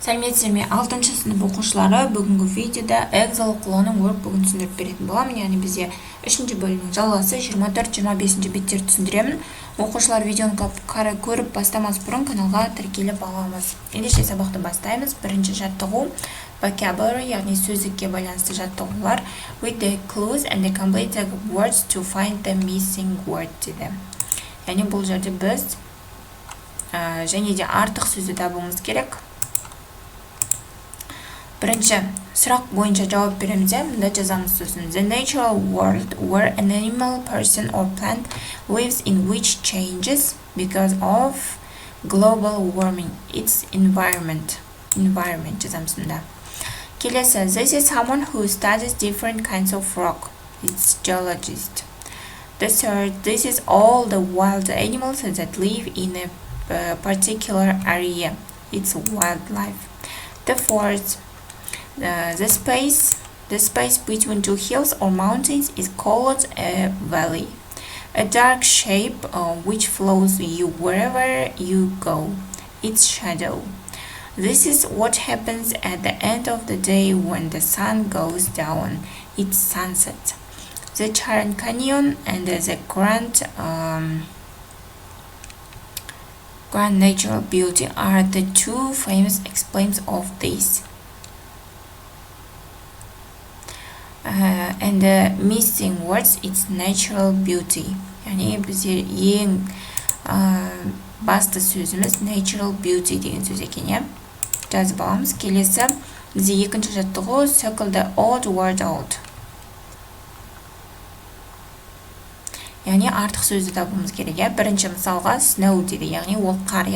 Сәлеметсіздер ме? 6-шы сынып оқушылары бүгінгі видеода Эксел оқулығының Workbook'ын түсіндіріп беретін боламын. Яғни бізде 3-ші бөлімнің жалғасы 24-25 беттерді түсіндіремін. Оқушылар видеоны көріп бастамас бұрын каналға тіркеліп аламыз. Ендеше сабақты бастаймыз. Бірінші жаттығу vocabulary, яғни сөздікке байланысты жаттығулар. With the clues and the complete the words to find the missing word деді. Яғни бұл жерде біз және де артық сөзді табуымыз керек. Бірінші сұрақ бойынша жауап береміз. Мында жазамыз сөзін. The natural world where an animal, person or plant lives in which changes because of global warming. Its environment жазамыз мында. Келесі. This is someone who studies different kinds of rock. It's geologist. The third. This is all the wild animals that live in a particular area. It's wildlife. The fourth. The space between two hills or mountains is called a valley. A dark shape which follows you wherever you go. It's shadow. This is what happens at the end of the day when the sun goes down. It's sunset. The Grand Canyon and the Grand Natural Beauty are the two famous examples of this. And the missing words, it's natural beauty. Yani бізде ең басты сөзіміз natural beauty деген сөз екен. Жазып аламыз. Келесі бізде екінші жаттығу circle the odd word out. Яғни артық сөзді табуымыз керек. Бірінші мысалға snow дейді. Яғни ол қар.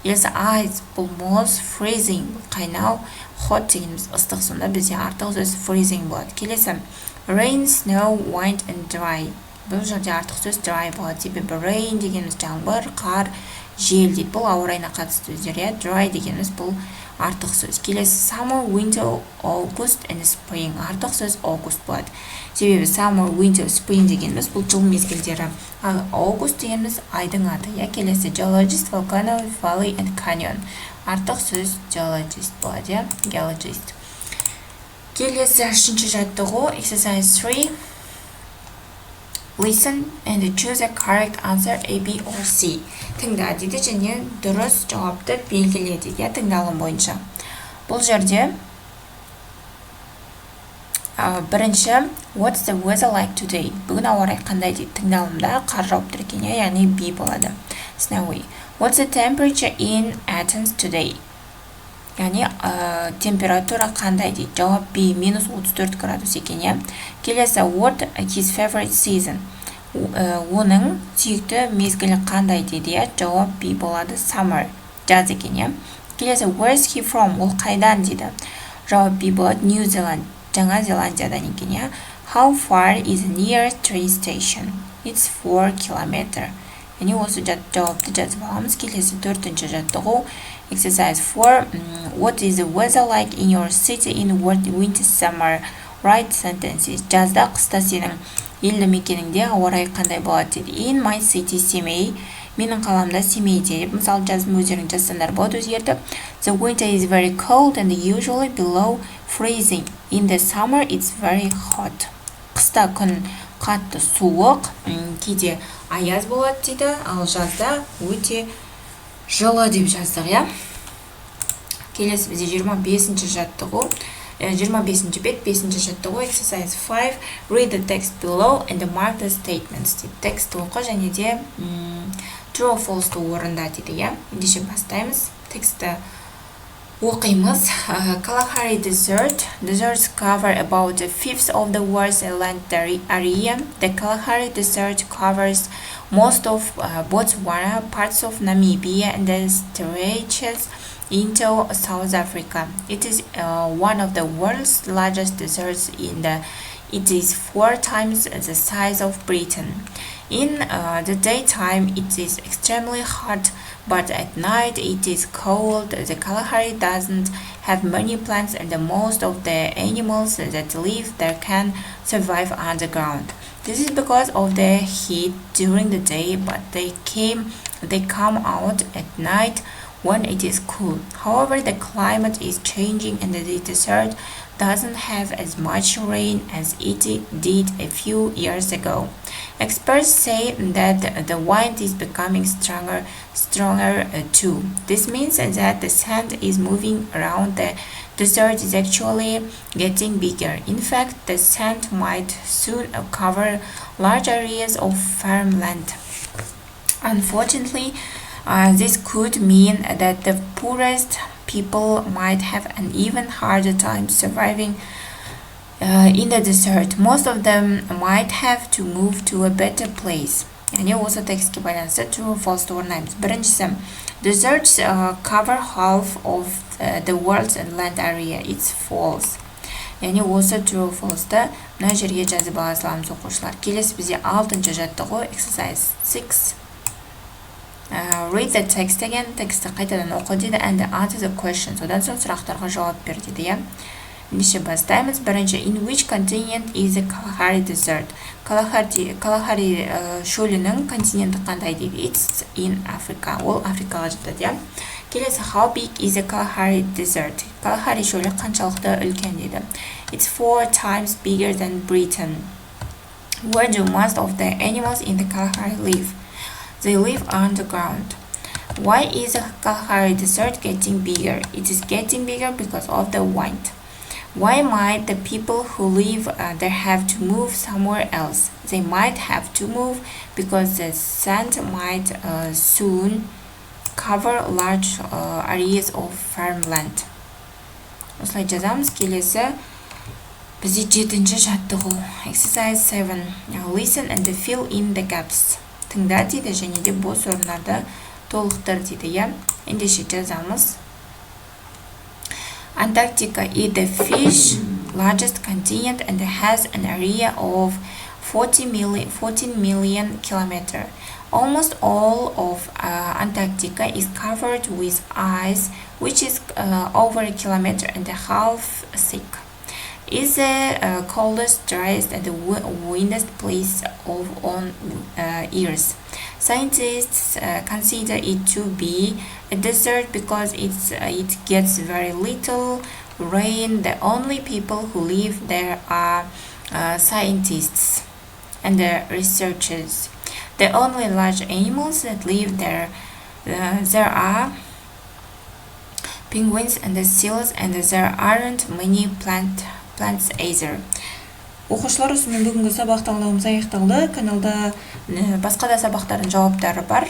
Келесі ice, бұл мұз, freezing, бұл қайнау, hot дегеніміз ыстық, сонда бізде артық сөз freezing болады. Келесі rain, snow, wind and dry. Бұл жерде артық сөз dry болады. Себебі rain дегеніміз жаңбыр, қар, жел дейді. Бұл ауа райына қатысты сөздер. Dry дегеніміз бұл артық сөз. Келесі summer, winter, august and spring. Артық сөз august болады. Себебі summer, winter, spring дегеніміз бұл жыл мезгілдері. Ал august дегеніміз айдың аты. Келесі geologist, volcano, valley and canyon. Артық сөз geologist болады. Geologist. Келесі үшінші жаттығу exercise 3. Listen and choose a correct answer A, B or C. Тыңда дейді және дұрыс жауапты белгіле дейді. Тыңдалым бойынша. Бұл жерде бірінші what's the weather like today? Бүгін ауа райы қандай дейді. Тыңдалымда қар жауып тұр екен, яғни B болады. Snowy. What's the temperature in Athens today? Яғни температура қандай дейді. Жауап B, минус 34 градус екен. Келесі what his favorite season? Оның сүйікті мезгілі қандай дейді. Жауап B болады. Summer. Жаз екен. Келесі where's he from? Ол қайдан дейді. Жауап B болады. New Zealand. Жаңа Зеландиядан екен. How far is nearest train station? It's 4 kilometer. Яғни осы жауапты жазып аламыз. Келесі төртінші жаттығу exercise 4. What is the weather like in your city in winter summer? Write sentences. Жазда қыста сенің елді мекеніңде ауа райы қандай болады дейді. In my city, Семей. Менің қаламда Семейде деп мысалы жазып өздерің жазсаңдар болады өзгертіп. The winter is very cold and usually below freezing. In the summer it's very hot. Қыста күн қатты суық, кейде аяз болады дейді, ал жазда өте жылы деп жаздық. Келесі бізде 25-ші жаттығу. 25-ші бет, 5-ші жаттығу exercise 5. Read the text below and mark the statements дейді. Текст оқы және де true or false орында дейді. Ендеше бастаймыз. Тексті оқимыз. Kalahari Desert. Deserts cover about a fifth of the world's land area. The Kalahari Desert covers most of Botswana, parts of Namibia, and then stretches into South Africa. It is one of the world's largest deserts. It is 4 times the size of Britain. In the daytime, it is extremely hot, but at night it is cold. The Kalahari doesn't have many plants, and most of the animals that live there can survive underground. This is because of the heat during the day, but they come out at night when it is cool. However, the climate is changing and the desert doesn't have as much rain as it did a few years ago. Experts say that the wind is becoming stronger too. This means that the sand is moving around the desert is actually getting bigger. In fact, the sand might soon cover large areas of farmland. Unfortunately, this could mean that the poorest people might have an even harder time surviving in the desert. Most of them might have to move to a better place. Yani осы текстке байланысты true false орындаймыз. Біріншісі, deserts cover half of the world's land area. It's false. Yani осы true false'ды мына жерге жазып ала саламыз оқушылар. Келесі бізде 6-ші жаттығу exercise 6. Read the text again. Тексті қайтадан оқы дейді and answer the question. Содан соң сұрақтарға жауап бер дейді, иә. Ендеше бастаймыз. Бірінші, in which continent is the Kalahari desert? Kalahari шөлінің континенті қандай дейді? It's in Africa. Ол Африкаға жатады, иә. Келесі, how big is the Kalahari desert? Kalahari шөлі қаншалықты үлкен дейді? It's 4 times bigger than Britain. Where do most of the animals in the Kalahari live? They live underground. Why is the Kalahari desert getting bigger? It is getting bigger because of the wind. Why might the people who live there have to move somewhere else? They might have to move because the sand might soon cover large areas of farmland. Осылай жазамыз. Келесі бізде 7-ші жаттығу. Exercise 7. Listen and fill in the gaps. Тыңда дейді және де бос орындарды толықтыр дейді, иә. Ендеше жазамыз. Antarctica is the fifth largest continent and has an area of 14 million kilometers. Almost all of Antarctica is covered with ice, which is over 1.5 kilometers thick. It's the coldest, driest, and windiest place on Earth. Scientists consider it to be a desert because it gets very little rain. The only people who live there are scientists and researchers. The only large animals that live there are penguins and seals, and there aren't many plants either. Оқушылар, осымен бүгінгі сабақ таңдауымыз аяқталды. Каналда басқа да сабақтардың жауаптары бар.